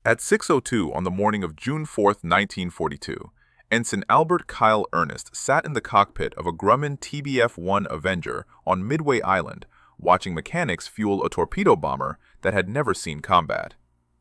At 6:02 on the morning of June 4, 1942, Ensign Albert Kyle Earnest sat in the cockpit of a Grumman TBF-1 Avenger on Midway Island, watching mechanics fuel a torpedo bomber that had never seen combat.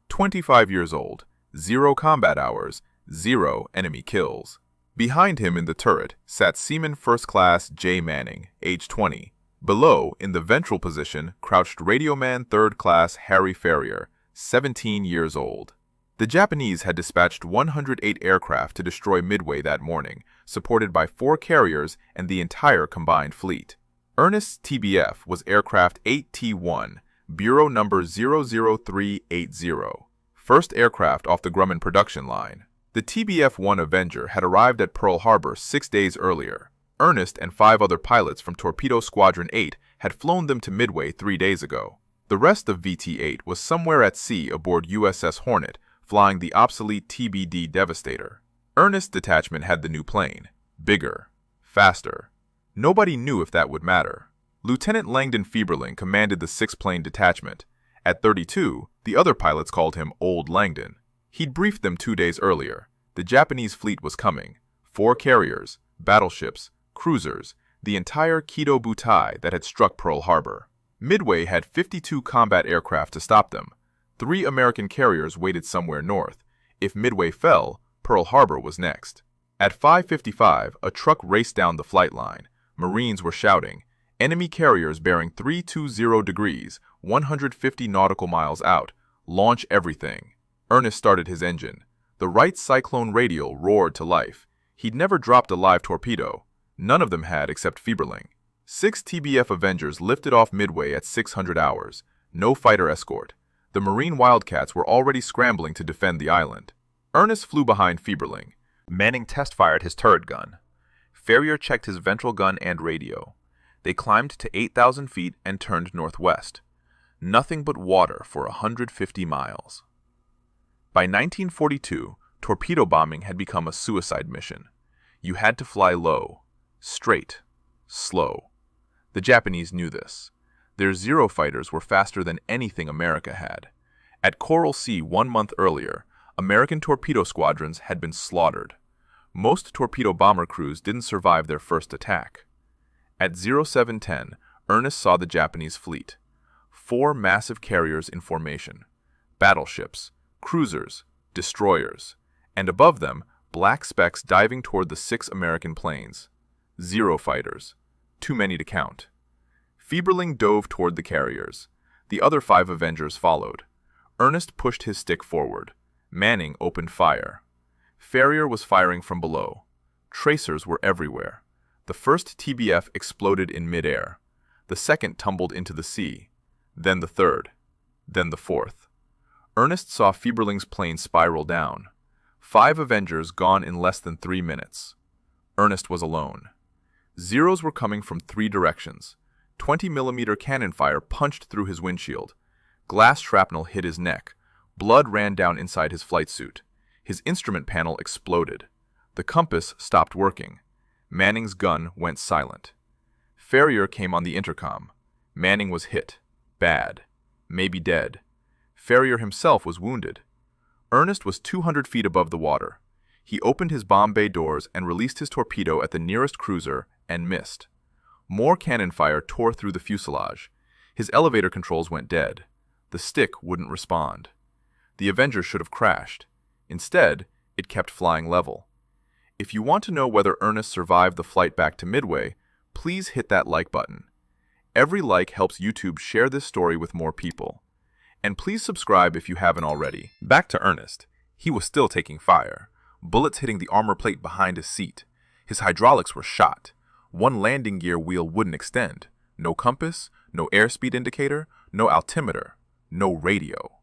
25 years old, 0 combat hours, 0 enemy kills. Behind him in the turret sat Seaman First Class J. Manning, age 20. Below, in the ventral position, crouched Radioman Third Class Harry Ferrier, 17 years old. The Japanese had dispatched 108 aircraft to destroy Midway that morning, supported by 4 carriers and the entire combined fleet. Earnest's TBF was aircraft 8T1, Bureau number 00380, first aircraft off the Grumman production line. The TBF-1 Avenger had arrived at Pearl Harbor 6 days earlier. Earnest and 5 other pilots from Torpedo Squadron 8 had flown them to Midway 3 days ago. The rest of VT-8 was somewhere at sea aboard USS Hornet, flying the obsolete TBD Devastator. Earnest's detachment had the new plane. Bigger. Faster. Nobody knew if that would matter. Lieutenant Langdon Fieberling commanded the 6-plane detachment. At 32, the other pilots called him Old Langdon. He'd briefed them 2 days earlier. The Japanese fleet was coming. 4 carriers, battleships, cruisers, the entire Kido Butai that had struck Pearl Harbor. Midway had 52 combat aircraft to stop them. 3 American carriers waited somewhere north. If Midway fell, Pearl Harbor was next. At 5:55, a truck raced down the flight line. Marines were shouting, "Enemy carriers bearing 320 degrees, 150 nautical miles out. Launch everything." Earnest started his engine. The right cyclone radial roared to life. He'd never dropped a live torpedo. None of them had except Fieberling. 6 TBF Avengers lifted off Midway at 600 hours. No fighter escort. The Marine Wildcats were already scrambling to defend the island. Earnest flew behind Fieberling. Manning test-fired his turret gun. Ferrier checked his ventral gun and radio. They climbed to 8,000 feet and turned northwest. Nothing but water for 150 miles. By 1942, torpedo bombing had become a suicide mission. You had to fly low, straight, slow. The Japanese knew this. Their Zero fighters were faster than anything America had. At Coral Sea 1 month earlier, American torpedo squadrons had been slaughtered. Most torpedo bomber crews didn't survive their first attack. At 0710, Earnest saw the Japanese fleet. 4 massive carriers in formation. Battleships, cruisers, destroyers, and above them, black specks diving toward the 6 American planes. Zero fighters. Too many to count. Fieberling dove toward the carriers. The other 5 Avengers followed. Earnest pushed his stick forward. Manning opened fire. Ferrier was firing from below. Tracers were everywhere. The first TBF exploded in midair. The second tumbled into the sea. Then the third. Then the fourth. Earnest saw Fieberling's plane spiral down. 5 Avengers gone in less than 3 minutes. Earnest was alone. Zeros were coming from 3 directions. 20mm cannon fire punched through his windshield. Glass shrapnel hit his neck. Blood ran down inside his flight suit. His instrument panel exploded. The compass stopped working. Manning's gun went silent. Ferrier came on the intercom. Manning was hit. Bad. Maybe dead. Ferrier himself was wounded. Earnest was 200 feet above the water. He opened his bomb bay doors and released his torpedo at the nearest cruiser and missed. More cannon fire tore through the fuselage. His elevator controls went dead. The stick wouldn't respond. The Avenger should have crashed. Instead, it kept flying level. If you want to know whether Earnest survived the flight back to Midway, please hit that like button. Every like helps YouTube share this story with more people. And please subscribe if you haven't already. Back to Earnest. He was still taking fire. Bullets hitting the armor plate behind his seat. His hydraulics were shot. One landing gear wheel wouldn't extend. No compass, no airspeed indicator, no altimeter, no radio.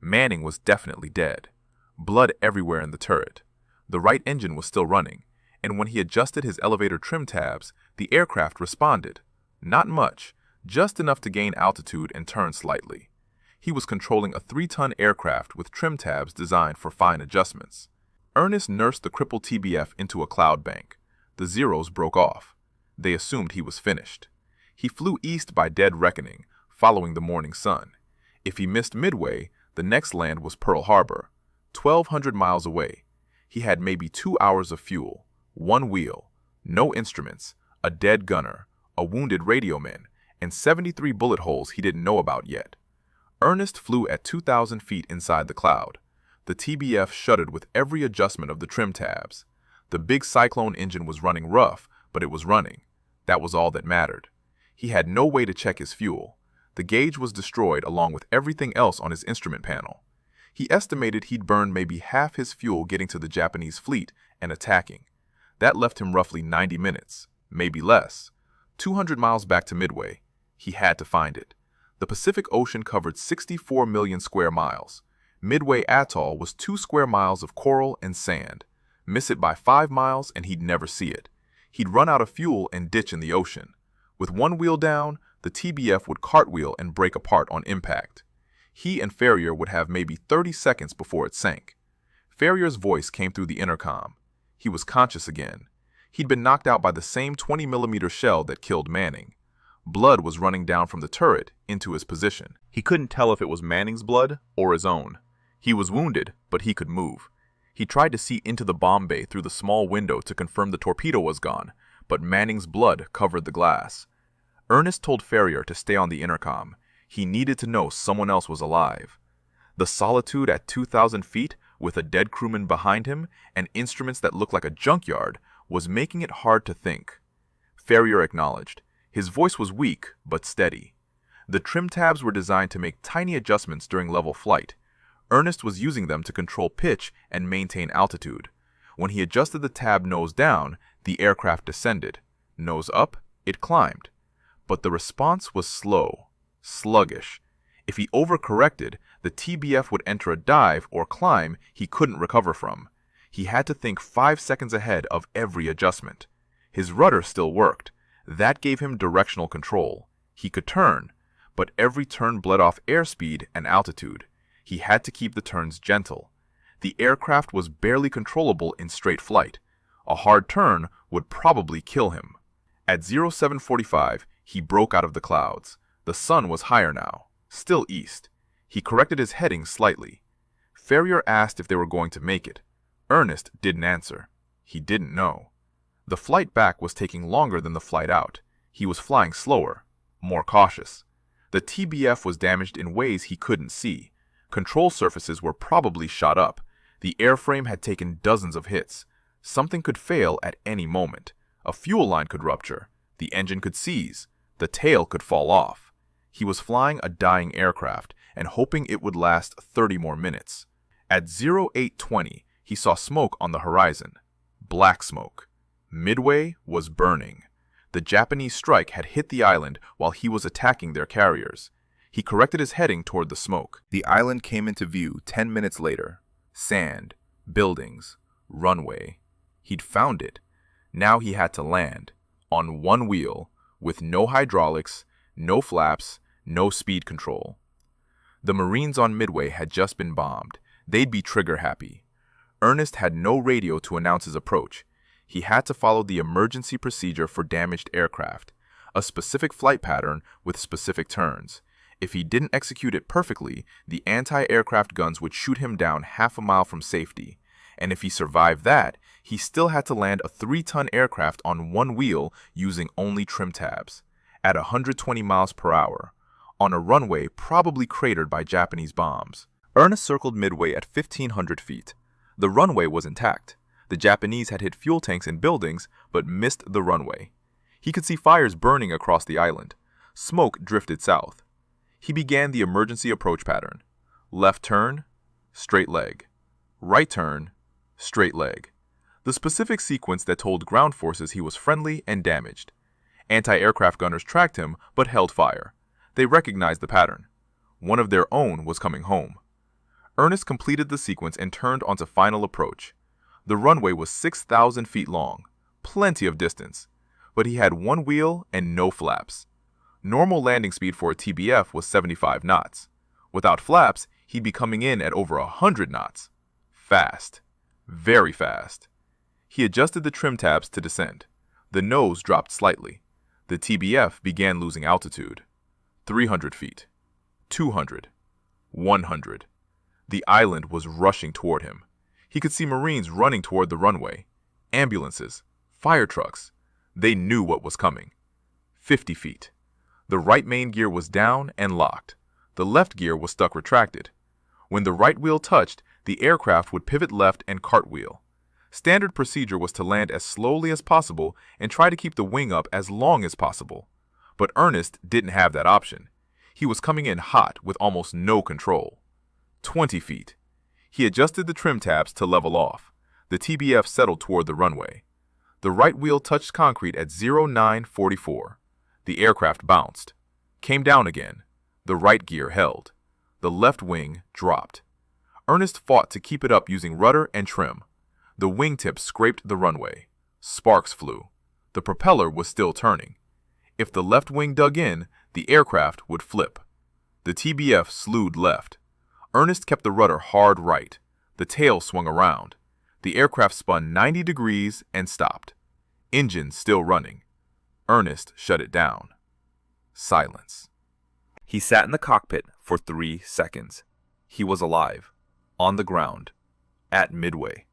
Manning was definitely dead. Blood everywhere in the turret. The right engine was still running, and when he adjusted his elevator trim tabs, the aircraft responded. Not much, just enough to gain altitude and turn slightly. He was controlling a 3-ton aircraft with trim tabs designed for fine adjustments. Earnest nursed the crippled TBF into a cloud bank. The Zeros broke off. They assumed he was finished. He flew east by dead reckoning, following the morning sun. If he missed Midway, the next land was Pearl Harbor. 1,200 miles away. He had maybe 2 hours of fuel, one wheel, no instruments, a dead gunner, a wounded radioman, and 73 bullet holes he didn't know about yet. Earnest flew at 2,000 feet inside the cloud. The TBF shuddered with every adjustment of the trim tabs. The big Cyclone engine was running rough, but it was running. That was all that mattered. He had no way to check his fuel. The gauge was destroyed along with everything else on his instrument panel. He estimated he'd burned maybe half his fuel getting to the Japanese fleet and attacking. That left him roughly 90 minutes, maybe less. 200 miles back to Midway. He had to find it. The Pacific Ocean covered 64 million square miles. Midway Atoll was 2 square miles of coral and sand. Miss it by 5 miles and he'd never see it. He'd run out of fuel and ditch in the ocean. With one wheel down, the TBF would cartwheel and break apart on impact. He and Ferrier would have maybe 30 seconds before it sank. Ferrier's voice came through the intercom. He was conscious again. He'd been knocked out by the same 20mm shell that killed Manning. Blood was running down from the turret into his position. He couldn't tell if it was Manning's blood or his own. He was wounded, but he could move. He tried to see into the bomb bay through the small window to confirm the torpedo was gone, but Manning's blood covered the glass. Earnest told Ferrier to stay on the intercom. He needed to know someone else was alive. The solitude at 2,000 feet, with a dead crewman behind him and instruments that looked like a junkyard, was making it hard to think. Ferrier acknowledged. His voice was weak, but steady. The trim tabs were designed to make tiny adjustments during level flight. Earnest was using them to control pitch and maintain altitude. When he adjusted the tab nose down, the aircraft descended. Nose up, it climbed. But the response was slow, sluggish. If he overcorrected, the TBF would enter a dive or climb he couldn't recover from. He had to think 5 seconds ahead of every adjustment. His rudder still worked. That gave him directional control. He could turn, but every turn bled off airspeed and altitude. He had to keep the turns gentle. The aircraft was barely controllable in straight flight. A hard turn would probably kill him. At 0745, he broke out of the clouds. The sun was higher now, still east. He corrected his heading slightly. Ferrier asked if they were going to make it. Earnest didn't answer. He didn't know. The flight back was taking longer than the flight out. He was flying slower, more cautious. The TBF was damaged in ways he couldn't see. Control surfaces were probably shot up. The airframe had taken dozens of hits. Something could fail at any moment. A fuel line could rupture. The engine could seize. The tail could fall off. He was flying a dying aircraft and hoping it would last 30 more minutes. At 0820, he saw smoke on the horizon. Black smoke. Midway was burning. The Japanese strike had hit the island while he was attacking their carriers. He corrected his heading toward the smoke. The island came into view 10 minutes later. Sand, buildings, runway. He'd found it. Now he had to land, on one wheel, with no hydraulics, no flaps, no speed control. The Marines on Midway had just been bombed. They'd be trigger happy. Earnest had no radio to announce his approach. He had to follow the emergency procedure for damaged aircraft, a specific flight pattern with specific turns. If he didn't execute it perfectly, the anti-aircraft guns would shoot him down half a mile from safety. And if he survived that, he still had to land a 3-ton aircraft on one wheel using only trim tabs, at 120 miles per hour, on a runway probably cratered by Japanese bombs. Earnest circled Midway at 1,500 feet. The runway was intact. The Japanese had hit fuel tanks and buildings, but missed the runway. He could see fires burning across the island. Smoke drifted south. He began the emergency approach pattern. Left turn, straight leg. Right turn, straight leg. The specific sequence that told ground forces he was friendly and damaged. Anti-aircraft gunners tracked him, but held fire. They recognized the pattern. One of their own was coming home. Earnest completed the sequence and turned onto final approach. The runway was 6,000 feet long, plenty of distance, but he had one wheel and no flaps. Normal landing speed for a TBF was 75 knots. Without flaps, he'd be coming in at over 100 knots. Fast. Very fast. He adjusted the trim tabs to descend. The nose dropped slightly. The TBF began losing altitude. 300 feet. 200. 100. The island was rushing toward him. He could see Marines running toward the runway. Ambulances. Fire trucks. They knew what was coming. 50 feet. The right main gear was down and locked. The left gear was stuck retracted. When the right wheel touched, the aircraft would pivot left and cartwheel. Standard procedure was to land as slowly as possible and try to keep the wing up as long as possible. But Earnest didn't have that option. He was coming in hot with almost no control. 20 feet. He adjusted the trim tabs to level off. The TBF settled toward the runway. The right wheel touched concrete at 0944. The aircraft bounced. Came down again. The right gear held. The left wing dropped. Earnest fought to keep it up using rudder and trim. The wingtips scraped the runway. Sparks flew. The propeller was still turning. If the left wing dug in, the aircraft would flip. The TBF slewed left. Earnest kept the rudder hard right. The tail swung around. The aircraft spun 90 degrees and stopped. Engine still running. Earnest shut it down. Silence. He sat in the cockpit for 3 seconds. He was alive. On the ground. At Midway.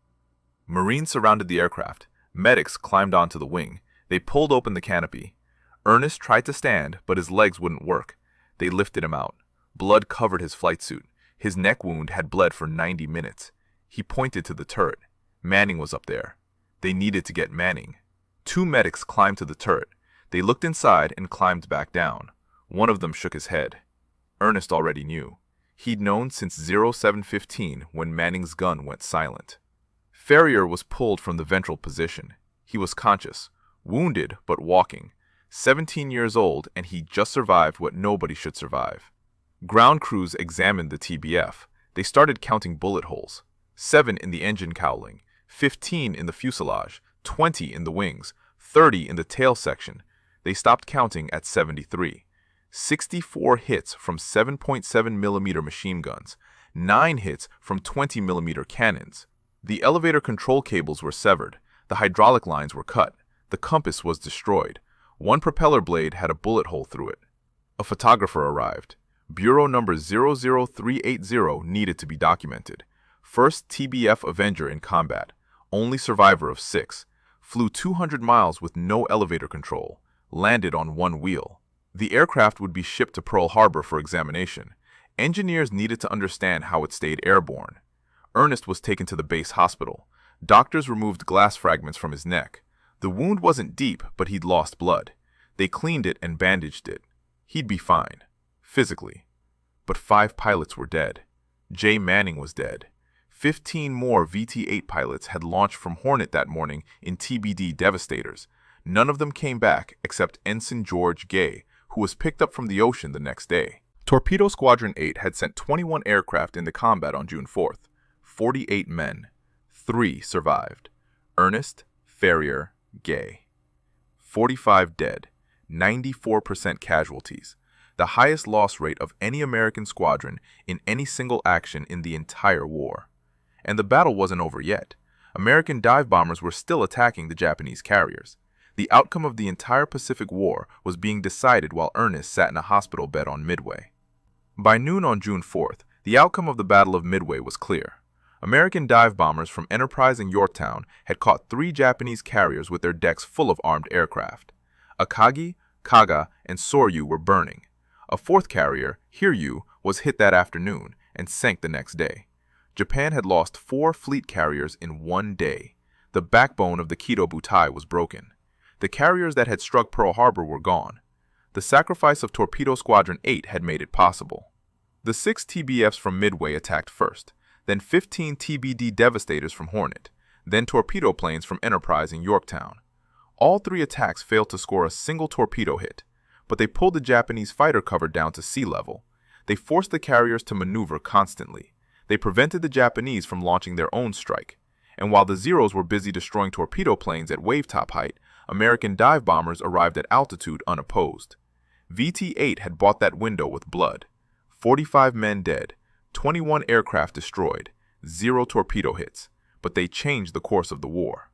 Marines surrounded the aircraft. Medics climbed onto the wing. They pulled open the canopy. Earnest tried to stand, but his legs wouldn't work. They lifted him out. Blood covered his flight suit. His neck wound had bled for 90 minutes. He pointed to the turret. Manning was up there. They needed to get Manning. 2 medics climbed to the turret. They looked inside and climbed back down. One of them shook his head. Earnest already knew. He'd known since 0715 when Manning's gun went silent. Ferrier was pulled from the ventral position. He was conscious, wounded but walking. 17 years old, and he just survived what nobody should survive. Ground crews examined the TBF. They started counting bullet holes. 7 in the engine cowling, 15 in the fuselage, 20 in the wings, 30 in the tail section. They stopped counting at 73. 64 hits from 7.7 millimeter machine guns, 9 hits from 20 millimeter cannons. The elevator control cables were severed. The hydraulic lines were cut. The compass was destroyed. 1 propeller blade had a bullet hole through it. A photographer arrived. Bureau number 00380 needed to be documented. First TBF Avenger in combat. Only survivor of 6. Flew 200 miles with no elevator control. Landed on 1 wheel. The aircraft would be shipped to Pearl Harbor for examination. Engineers needed to understand how it stayed airborne. Earnest was taken to the base hospital. Doctors removed glass fragments from his neck. The wound wasn't deep, but he'd lost blood. They cleaned it and bandaged it. He'd be fine, physically. But 5 pilots were dead. Jay Manning was dead. 15 more VT-8 pilots had launched from Hornet that morning in TBD Devastators. None of them came back except Ensign George Gay, who was picked up from the ocean the next day. Torpedo Squadron 8 had sent 21 aircraft into combat on June 4th. 48 men. 3 survived. Earnest, Ferrier, Gay. 45 dead. 94% casualties. The highest loss rate of any American squadron in any single action in the entire war. And the battle wasn't over yet. American dive bombers were still attacking the Japanese carriers. The outcome of the entire Pacific War was being decided while Earnest sat in a hospital bed on Midway. By noon on June 4th, the outcome of the Battle of Midway was clear. American dive bombers from Enterprise and Yorktown had caught 3 Japanese carriers with their decks full of armed aircraft. Akagi, Kaga, and Soryu were burning. A 4th carrier, Hiryu, was hit that afternoon and sank the next day. Japan had lost 4 fleet carriers in 1 day. The backbone of the Kido Butai was broken. The carriers that had struck Pearl Harbor were gone. The sacrifice of Torpedo Squadron 8 had made it possible. The 6 TBFs from Midway attacked first, then 15 TBD Devastators from Hornet, then torpedo planes from Enterprise and Yorktown. All 3 attacks failed to score a single torpedo hit, but they pulled the Japanese fighter cover down to sea level. They forced the carriers to maneuver constantly. They prevented the Japanese from launching their own strike. And while the Zeros were busy destroying torpedo planes at wave-top height, American dive bombers arrived at altitude unopposed. VT-8 had bought that window with blood. 45 men dead, 21 aircraft destroyed, 0 torpedo hits, but they changed the course of the war.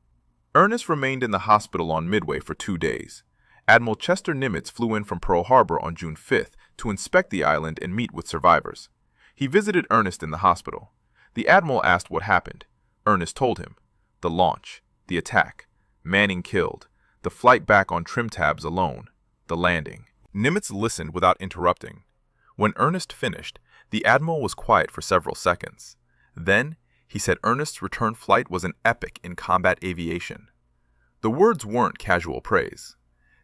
Earnest remained in the hospital on Midway for 2 days. Admiral Chester Nimitz flew in from Pearl Harbor on June 5th to inspect the island and meet with survivors. He visited Earnest in the hospital. The admiral asked what happened. Earnest told him. The launch, the attack, Manning killed, the flight back on trim tabs alone, the landing. Nimitz listened without interrupting. When Earnest finished, the admiral was quiet for several seconds. Then, he said Earnest's return flight was an epic in combat aviation. The words weren't casual praise.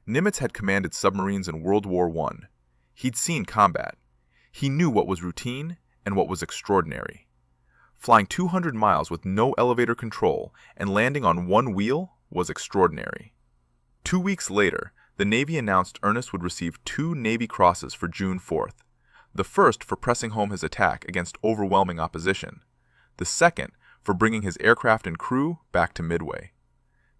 Nimitz had commanded submarines in World War I. He'd seen combat. He knew what was routine and what was extraordinary. Flying 200 miles with no elevator control and landing on one wheel was extraordinary. 2 weeks later, the Navy announced Earnest would receive 2 Navy Crosses for June 4th. The first for pressing home his attack against overwhelming opposition. The second for bringing his aircraft and crew back to Midway.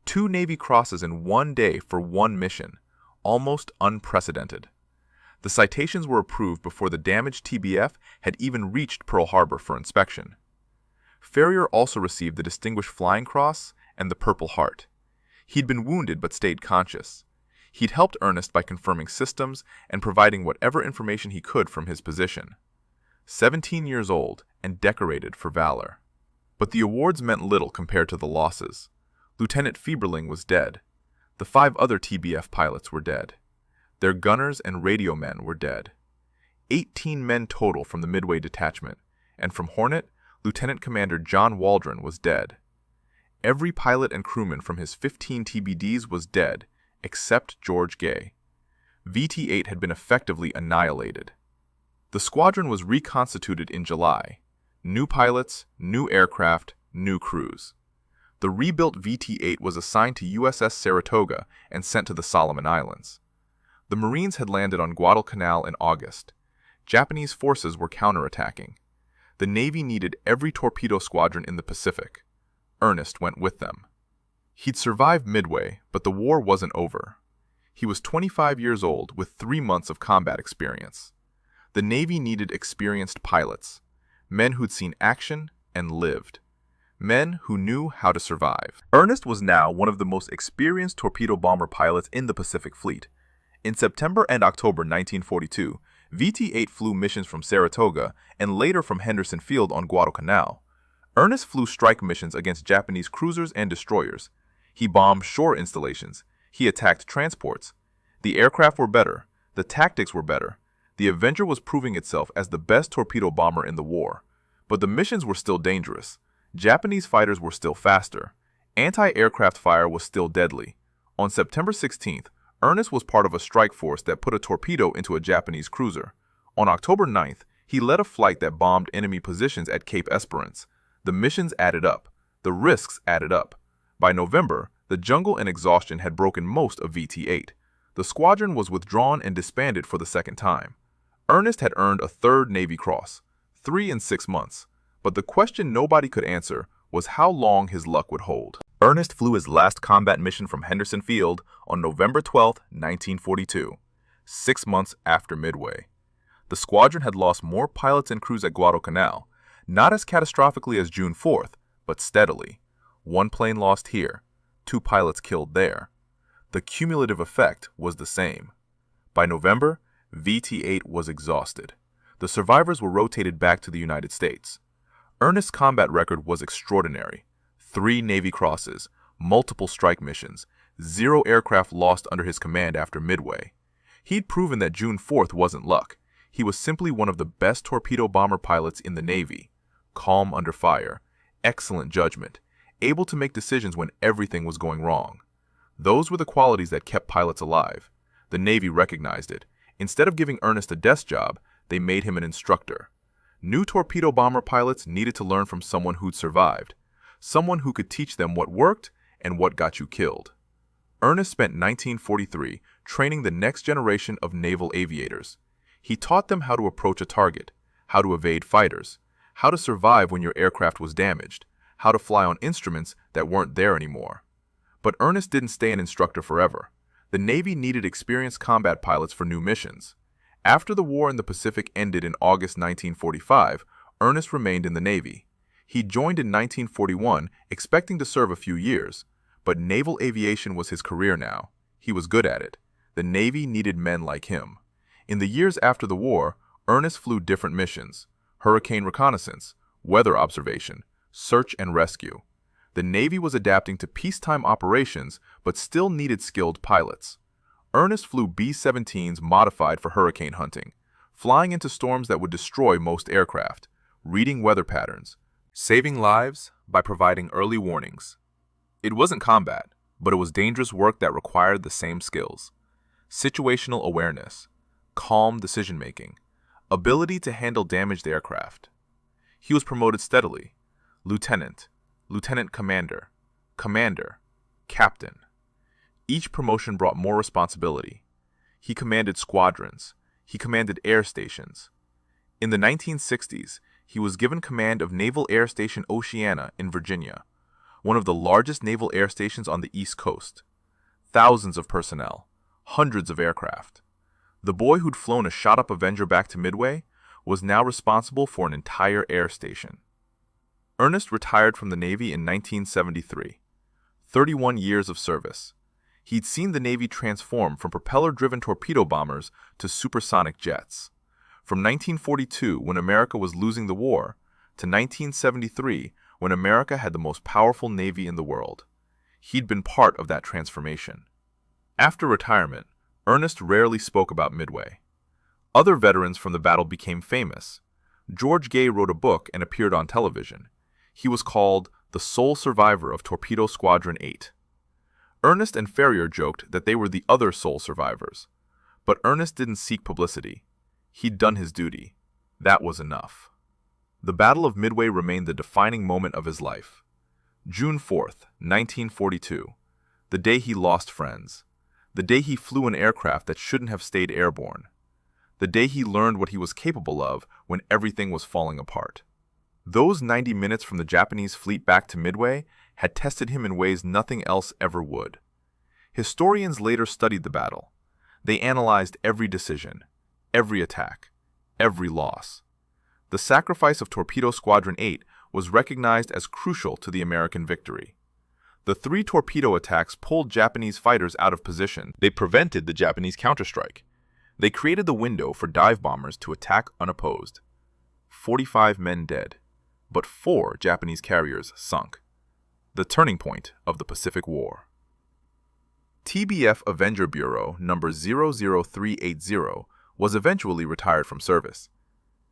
2 Navy Crosses in one day for one mission, almost unprecedented. The citations were approved before the damaged TBF had even reached Pearl Harbor for inspection. Ferrier also received the Distinguished Flying Cross and the Purple Heart. He'd been wounded but stayed conscious. He'd helped Earnest by confirming systems and providing whatever information he could from his position. 17 years old and decorated for valor. But the awards meant little compared to the losses. Lieutenant Fieberling was dead. The 5 other TBF pilots were dead. Their gunners and radio men were dead. 18 men total from the Midway detachment, and from Hornet, Lieutenant Commander John Waldron was dead. Every pilot and crewman from his 15 TBDs was dead, except George Gay. VT-8 had been effectively annihilated. The squadron was reconstituted in July. New pilots, new aircraft, new crews. The rebuilt VT-8 was assigned to USS Saratoga and sent to the Solomon Islands. The Marines had landed on Guadalcanal in August. Japanese forces were counterattacking. The Navy needed every torpedo squadron in the Pacific. Earnest went with them. He'd survived Midway, but the war wasn't over. He was 25 years old with 3 months of combat experience. The Navy needed experienced pilots, men who'd seen action and lived, men who knew how to survive. Earnest was now one of the most experienced torpedo bomber pilots in the Pacific Fleet. In September and October 1942, VT-8 flew missions from Saratoga and later from Henderson Field on Guadalcanal. Earnest flew strike missions against Japanese cruisers and destroyers. He bombed shore installations. He attacked transports. The aircraft were better. The tactics were better. The Avenger was proving itself as the best torpedo bomber in the war. But the missions were still dangerous. Japanese fighters were still faster. Anti-aircraft fire was still deadly. On September 16th, Earnest was part of a strike force that put a torpedo into a Japanese cruiser. On October 9th, he led a flight that bombed enemy positions at Cape Esperance. The missions added up. The risks added up. By November, the jungle and exhaustion had broken most of VT-8. The squadron was withdrawn and disbanded for the second time. Earnest had earned a 3rd Navy Cross, 3 in 6 months. But the question nobody could answer was how long his luck would hold. Earnest flew his last combat mission from Henderson Field on November 12, 1942, 6 months after Midway. The squadron had lost more pilots and crews at Guadalcanal, not as catastrophically as June 4th, but steadily. 1 plane lost here, 2 pilots killed there. The cumulative effect was the same. By November, VT-8 was exhausted. The survivors were rotated back to the United States. Earnest's combat record was extraordinary. 3 Navy Crosses, multiple strike missions, 0 aircraft lost under his command after Midway. He'd proven that June 4th wasn't luck. He was simply one of the best torpedo bomber pilots in the Navy. Calm under fire, excellent judgment, able to make decisions when everything was going wrong. Those were the qualities that kept pilots alive. The Navy recognized it. Instead of giving Earnest a desk job, they made him an instructor. New torpedo bomber pilots needed to learn from someone who'd survived, someone who could teach them what worked and what got you killed. Earnest spent 1943 training the next generation of naval aviators. He taught them how to approach a target, how to evade fighters, how to survive when your aircraft was damaged, how to fly on instruments that weren't there anymore. But Earnest didn't stay an instructor forever. The Navy needed experienced combat pilots for new missions. After the war in the Pacific ended in August 1945, Earnest remained in the Navy. He joined in 1941, expecting to serve a few years. But naval aviation was his career now. He was good at it. The Navy needed men like him. In the years after the war, Earnest flew different missions. hurricane reconnaissance, weather observation, search and rescue. The Navy was adapting to peacetime operations but still needed skilled pilots. Earnest flew B-17s modified for hurricane hunting, flying into storms that would destroy most aircraft, reading weather patterns, saving lives by providing early warnings. It wasn't combat, but it was dangerous work that required the same skills: situational awareness, calm decision-making, ability to handle damaged aircraft. He was promoted steadily: lieutenant, lieutenant commander, commander, captain. Each promotion brought more responsibility. He commanded squadrons. He commanded air stations. In the 1960s, he was given command of Naval Air Station Oceana in Virginia, one of the largest naval air stations on the East Coast. Thousands of personnel, hundreds of aircraft. The boy who'd flown a shot-up Avenger back to Midway was now responsible for an entire air station. Earnest retired from the Navy in 1973. 31 years of service. He'd seen the Navy transform from propeller-driven torpedo bombers to supersonic jets. From 1942, when America was losing the war, to 1973, when America had the most powerful Navy in the world. He'd been part of that transformation. After retirement, Earnest rarely spoke about Midway. Other veterans from the battle became famous. George Gay wrote a book and appeared on television. He was called the sole survivor of Torpedo Squadron 8. Earnest and Ferrier joked that they were the other sole survivors. But Earnest didn't seek publicity. He'd done his duty. That was enough. The Battle of Midway remained the defining moment of his life. June 4th, 1942, the day he lost friends. The day he flew an aircraft that shouldn't have stayed airborne. The day he learned what he was capable of when everything was falling apart. Those 90 minutes from the Japanese fleet back to Midway had tested him in ways nothing else ever would. Historians later studied the battle. They analyzed every decision, every attack, every loss. The sacrifice of Torpedo Squadron 8 was recognized as crucial to the American victory. The 3 torpedo attacks pulled Japanese fighters out of position. They prevented the Japanese counterstrike. They created the window for dive bombers to attack unopposed. 45 men dead, but 4 Japanese carriers sunk. The turning point of the Pacific War. TBF Avenger Bureau number 00380 was eventually retired from service.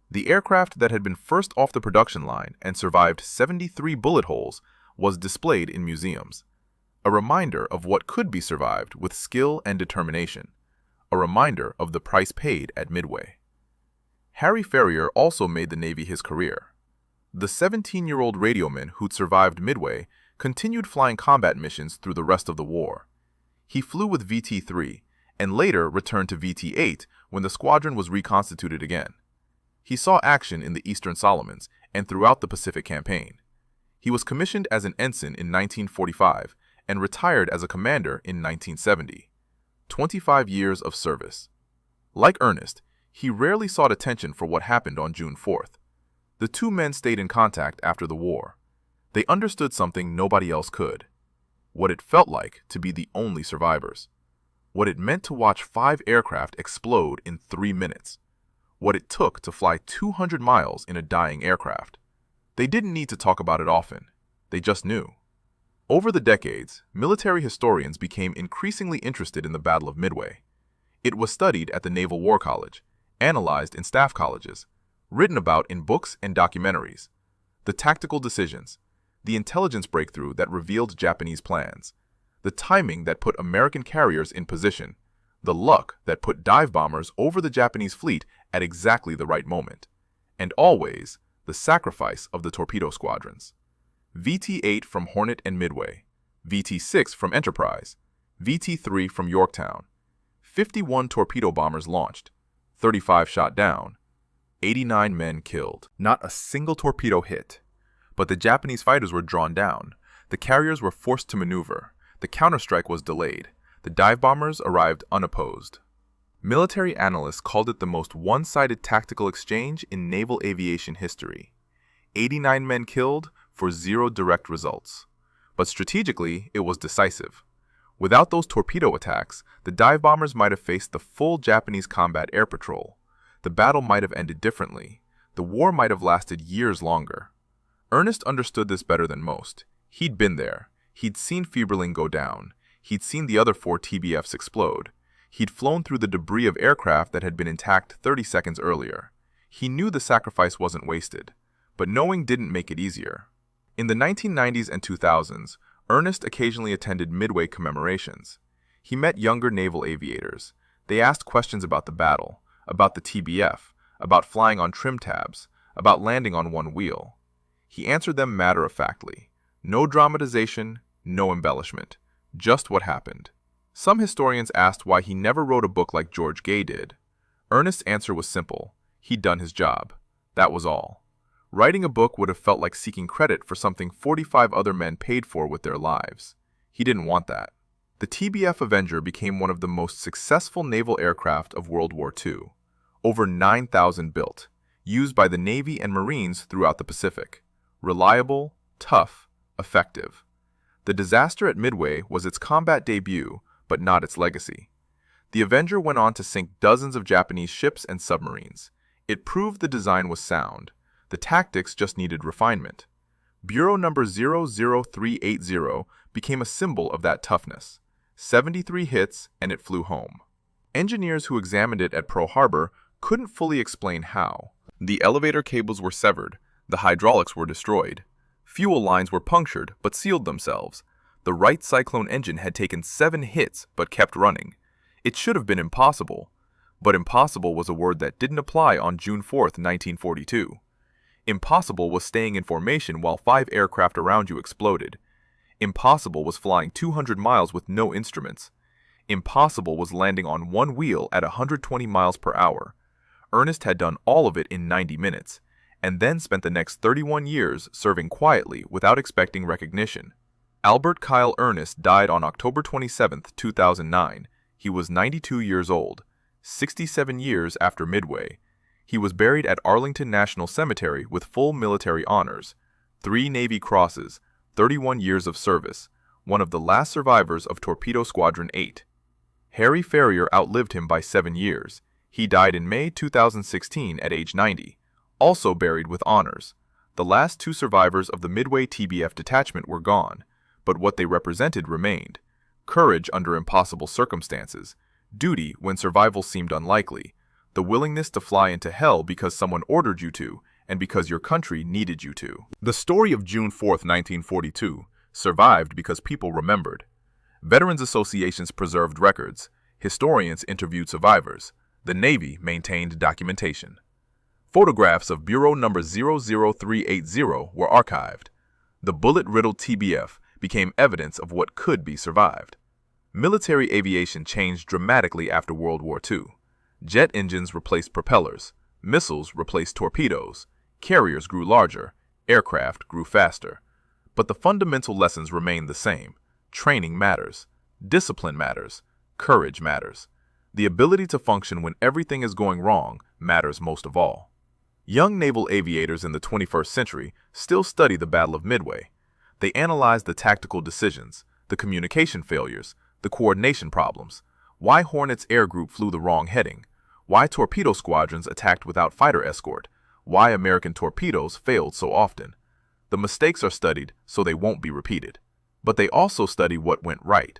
The aircraft that had been first off the production line and survived 73 bullet holes was displayed in museums. A reminder of what could be survived with skill and determination. A reminder of the price paid at Midway. Harry Ferrier also made the Navy his career. The 17-year-old radioman who'd survived Midway continued flying combat missions through the rest of the war. He flew with VT-3 and later returned to VT-8 when the squadron was reconstituted again. He saw action in the Eastern Solomons and throughout the Pacific Campaign. He was commissioned as an ensign in 1945 and retired as a commander in 1970. 25 years of service. Like Earnest, he rarely sought attention for what happened on June 4th. The 2 men stayed in contact after the war. They understood something nobody else could. What it felt like to be the only survivors. What it meant to watch 5 aircraft explode in 3 minutes. What it took to fly 200 miles in a dying aircraft. They didn't need to talk about it often. They just knew. Over the decades, military historians became increasingly interested in the Battle of Midway. It was studied at the Naval War College, analyzed in staff colleges, written about in books and documentaries. The tactical decisions, the intelligence breakthrough that revealed Japanese plans, the timing that put American carriers in position, the luck that put dive bombers over the Japanese fleet at exactly the right moment, and always the sacrifice of the torpedo squadrons. VT-8 from Hornet and Midway, VT-6 from Enterprise, VT-3 from Yorktown. 51 torpedo bombers launched, 35 shot down, 89 men killed. Not a single torpedo hit. But the Japanese fighters were drawn down. The carriers were forced to maneuver. The counterstrike was delayed. The dive bombers arrived unopposed. Military analysts called it the most one-sided tactical exchange in naval aviation history. 89 men killed for 0 direct results. But strategically, it was decisive. Without those torpedo attacks, the dive bombers might have faced the full Japanese combat air patrol. The battle might have ended differently. the war might have lasted years longer. Ernest understood this better than most. He'd been there. He'd seen Fieberling go down. He'd seen the other 4 TBFs explode. He'd flown through the debris of aircraft that had been intact 30 seconds earlier. He knew the sacrifice wasn't wasted, but knowing didn't make it easier. In the 1990s and 2000s, Ernest occasionally attended Midway commemorations. He met younger naval aviators. They asked questions about the battle, about the TBF, about flying on trim tabs, about landing on one wheel. He answered them matter-of-factly. No dramatization, no embellishment. Just what happened. Some historians asked why he never wrote a book like George Gay did. Ernest's answer was simple. He'd done his job. That was all. Writing a book would have felt like seeking credit for something 45 other men paid for with their lives. He didn't want that. The TBF Avenger became one of the most successful naval aircraft of World War II. Over 9,000 built, used by the Navy and Marines throughout the Pacific. Reliable, tough, effective. The disaster at Midway was its combat debut, but not its legacy. The Avenger went on to sink dozens of Japanese ships and submarines. It proved the design was sound. The tactics just needed refinement. Bureau number 00380 became a symbol of that toughness. 73 hits, and it flew home. Engineers who examined it at Pearl Harbor couldn't fully explain how. The elevator cables were severed. The hydraulics were destroyed. Fuel lines were punctured, but sealed themselves. The Wright Cyclone engine had taken 7 hits, but kept running. It should have been impossible. But impossible was a word that didn't apply on June 4, 1942. Impossible was staying in formation while 5 aircraft around you exploded. Impossible was flying 200 miles with no instruments. Impossible was landing on one wheel at 120 miles per hour. Ernest had done all of it in 90 minutes, and then spent the next 31 years serving quietly without expecting recognition. Albert Kyle Earnest died on October 27, 2009. He was 92 years old, 67 years after Midway. He was buried at Arlington National Cemetery with full military honors, 3 Navy crosses, 31 years of service, one of the last survivors of Torpedo Squadron 8. Harry Ferrier outlived him by 7 years. He died in May 2016 at age 90, also buried with honors. The last 2 survivors of the Midway TBF detachment were gone, but what they represented remained. Courage under impossible circumstances, duty when survival seemed unlikely, the willingness to fly into hell because someone ordered you to, and because your country needed you to. The story of June 4, 1942, survived because people remembered. Veterans associations preserved records. Historians interviewed survivors. The Navy maintained documentation. Photographs of Bureau number 00380 were archived. The bullet-riddled TBF became evidence of what could be survived. Military aviation changed dramatically after World War II. Jet engines replaced propellers. Missiles replaced torpedoes. Carriers grew larger. Aircraft grew faster. But the fundamental lessons remained the same. Training matters. Discipline matters. Courage matters. The ability to function when everything is going wrong matters most of all. Young naval aviators in the 21st century still study the Battle of Midway. They analyze the tactical decisions, the communication failures, the coordination problems, why Hornet's air group flew the wrong heading, why torpedo squadrons attacked without fighter escort, why American torpedoes failed so often. The mistakes are studied so they won't be repeated. But they also study what went right.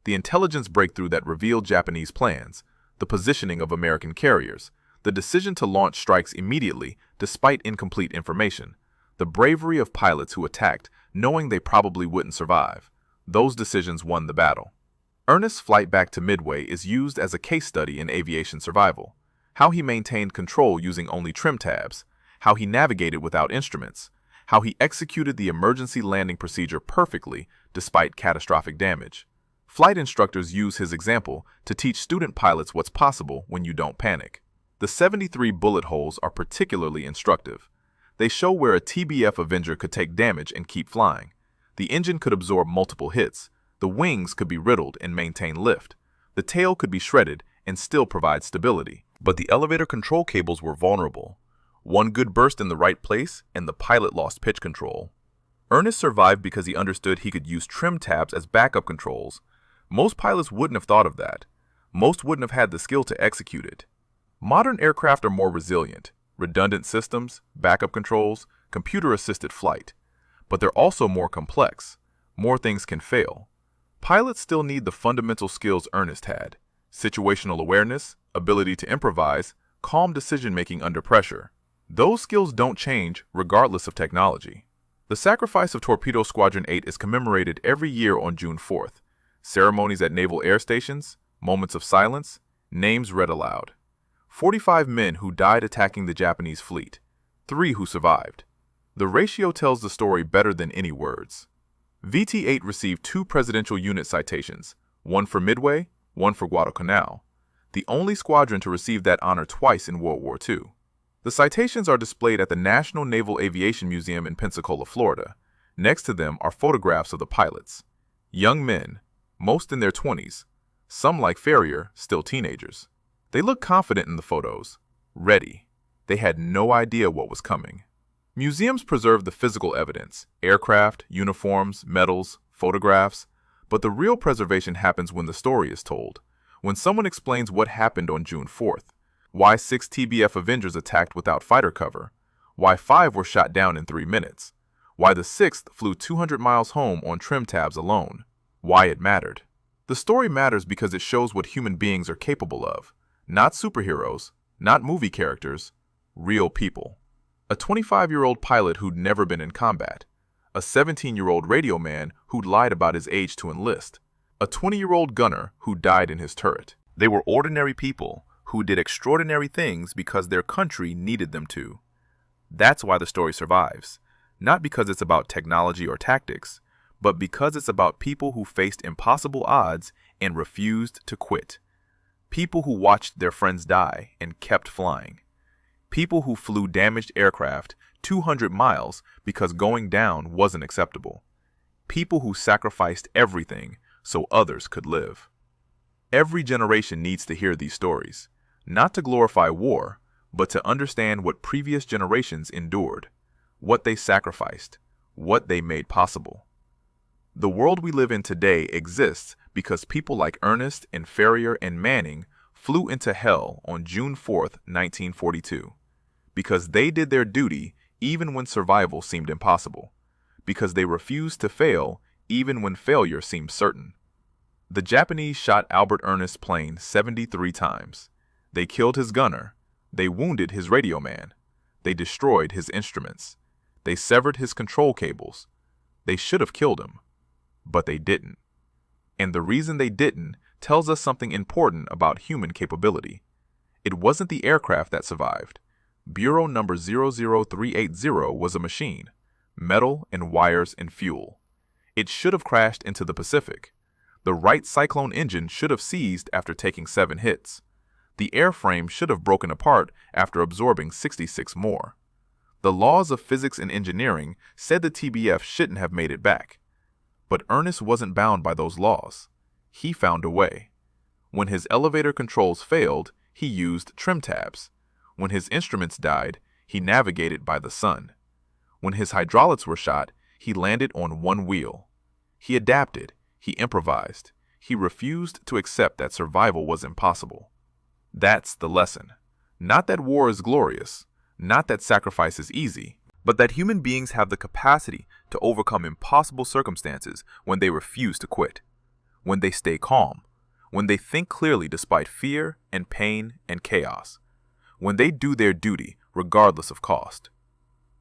The intelligence breakthrough that revealed Japanese plans, the positioning of American carriers, the decision to launch strikes immediately despite incomplete information, the bravery of pilots who attacked knowing they probably wouldn't survive. Those decisions won the battle. Ernest's flight back to Midway is used as a case study in aviation survival. How he maintained control using only trim tabs, how he navigated without instruments, how he executed the emergency landing procedure perfectly despite catastrophic damage. Flight instructors use his example to teach student pilots what's possible when you don't panic. The 73 bullet holes are particularly instructive. They show where a TBF Avenger could take damage and keep flying. The engine could absorb multiple hits. The wings could be riddled and maintain lift. The tail could be shredded and still provide stability. But the elevator control cables were vulnerable. One good burst in the right place, and the pilot lost pitch control. Ernest survived because he understood he could use trim tabs as backup controls. Most pilots wouldn't have thought of that. Most wouldn't have had the skill to execute it. Modern aircraft are more resilient. redundant systems, backup controls, computer-assisted flight. But they're also more complex. More things can fail. Pilots still need the fundamental skills Earnest had: situational awareness, ability to improvise, calm decision-making under pressure. Those skills don't change regardless of technology. The sacrifice of Torpedo Squadron 8 is commemorated every year on June 4th. Ceremonies at naval air stations, moments of silence, names read aloud. 45 men who died attacking the Japanese fleet, 3 who survived. The ratio tells the story better than any words. VT-8 received 2 presidential unit citations, one for Midway, one for Guadalcanal, the only squadron to receive that honor twice in World War II. The citations are displayed at the National Naval Aviation Museum in Pensacola, Florida. Next to them are photographs of the pilots. Young men, most in their 20s, some like Farrier, still teenagers. They look confident in the photos, ready. They had no idea what was coming. Museums preserve the physical evidence: aircraft, uniforms, medals, photographs. But the real preservation happens when the story is told, when someone explains what happened on June 4th, why 6 TBF Avengers attacked without fighter cover, why 5 were shot down in 3 minutes, why the 6th flew 200 miles home on trim tabs alone, why it mattered. The story matters because it shows what human beings are capable of. Not superheroes, not movie characters, real people. A 25-year-old pilot who'd never been in combat. A 17-year-old radio man who'd lied about his age to enlist. A 20-year-old gunner who died in his turret. They were ordinary people who did extraordinary things because their country needed them to. That's why the story survives. Not because it's about technology or tactics, but because it's about people who faced impossible odds and refused to quit. People who watched their friends die and kept flying. People who flew damaged aircraft 200 miles because going down wasn't acceptable. People who sacrificed everything so others could live. Every generation needs to hear these stories, not to glorify war, but to understand what previous generations endured, what they sacrificed, what they made possible. The world we live in today exists because people like Earnest and Farrier and Manning flew into hell on June 4th, 1942. Because they did their duty even when survival seemed impossible. Because they refused to fail even when failure seemed certain. The Japanese shot Albert Earnest's plane 73 times. They killed his gunner. They wounded his radio man. They destroyed his instruments. They severed his control cables. They should have killed him, but they didn't. And the reason they didn't tells us something important about human capability. It wasn't the aircraft that survived. Bureau number 00380 was a machine, metal and wires and fuel. It should have crashed into the Pacific. The Wright Cyclone engine should have seized after taking 7 hits. The airframe should have broken apart after absorbing 66 more. The laws of physics and engineering said the TBF shouldn't have made it back. But Earnest wasn't bound by those laws. He found a way. When his elevator controls failed, he used trim tabs. When his instruments died, he navigated by the sun. When his hydraulics were shot, he landed on one wheel. He adapted. He improvised. He refused to accept that survival was impossible. That's the lesson. Not that war is glorious, not that sacrifice is easy, but that human beings have the capacity to overcome impossible circumstances when they refuse to quit, when they stay calm, when they think clearly despite fear and pain and chaos, when they do their duty regardless of cost.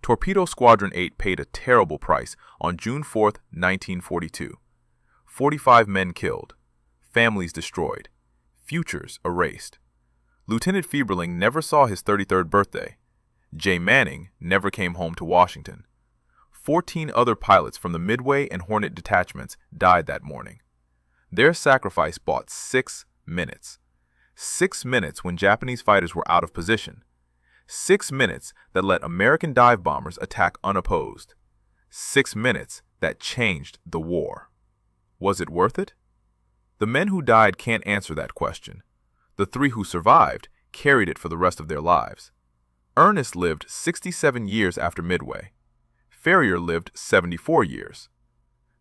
Torpedo Squadron 8 paid a terrible price on June 4th, 1942. 45 men killed, families destroyed, futures erased. Lieutenant Fieberling never saw his 33rd birthday. Jay Manning never came home to Washington. 14 other pilots from the Midway and Hornet detachments died that morning. Their sacrifice bought 6 minutes. 6 minutes when Japanese fighters were out of position. 6 minutes that let American dive bombers attack unopposed. 6 minutes that changed the war. Was it worth it? The men who died can't answer that question. The 3 who survived carried it for the rest of their lives. Earnest lived 67 years after Midway. Farrier lived 74 years.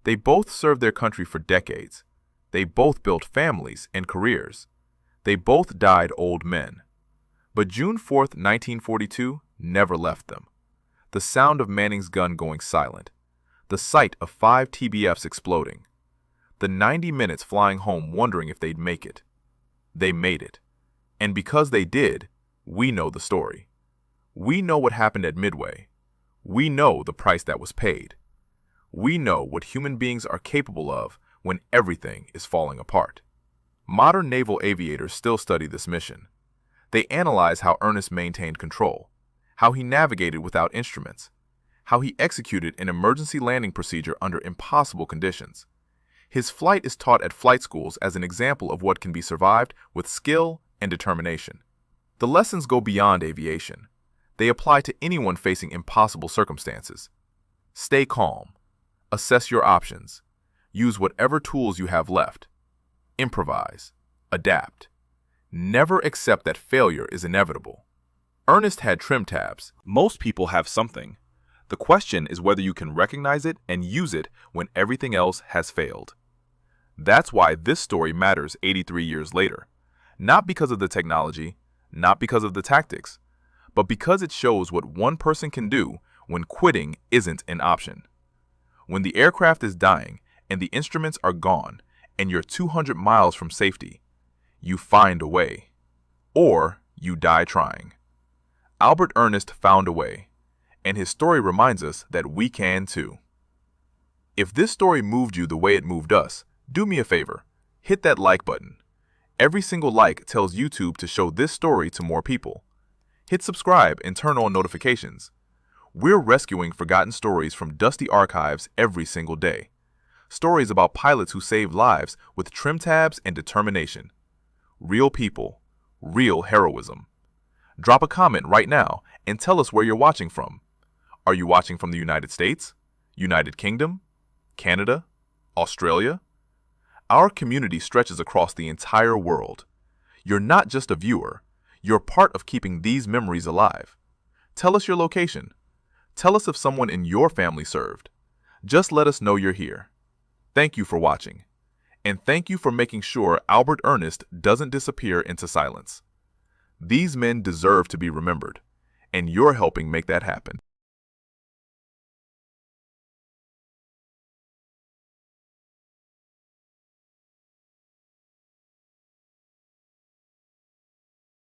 They both served their country for decades. They both built families and careers. They both died old men. But June 4th, 1942 never left them. The sound of Manning's gun going silent. The sight of 5 TBFs exploding. The 90 minutes flying home wondering if they'd make it. They made it. And because they did, we know the story. We know what happened at Midway. We know the price that was paid. We know what human beings are capable of when everything is falling apart. Modern naval aviators still study this mission. They analyze how Earnest maintained control, how he navigated without instruments, how he executed an emergency landing procedure under impossible conditions. His flight is taught at flight schools as an example of what can be survived with skill and determination. The lessons go beyond aviation. They apply to anyone facing impossible circumstances. Stay calm. Assess your options. Use whatever tools you have left. Improvise. Adapt. Never accept that failure is inevitable. Earnest had trim tabs. Most people have something. The question is whether you can recognize it and use it when everything else has failed. That's why this story matters 83 years later. Not because of the technology, not because of the tactics, but because it shows what one person can do when quitting isn't an option. When the aircraft is dying and the instruments are gone and you're 200 miles from safety, you find a way. Or you die trying. Albert Earnest found a way, and his story reminds us that we can too. If this story moved you the way it moved us, do me a favor, hit that like button. Every single like tells YouTube to show this story to more people. Hit subscribe and turn on notifications. We're rescuing forgotten stories from dusty archives every single day. Stories about pilots who saved lives with trim tabs and determination. Real people, real heroism. Drop a comment right now and tell us where you're watching from. Are you watching from the United States, United Kingdom, Canada, Australia? Our community stretches across the entire world. You're not just a viewer, you're part of keeping these memories alive. Tell us your location. Tell us if someone in your family served. Just let us know you're here. Thank you for watching. And thank you for making sure Albert Earnest doesn't disappear into silence. These men deserve to be remembered, and you're helping make that happen.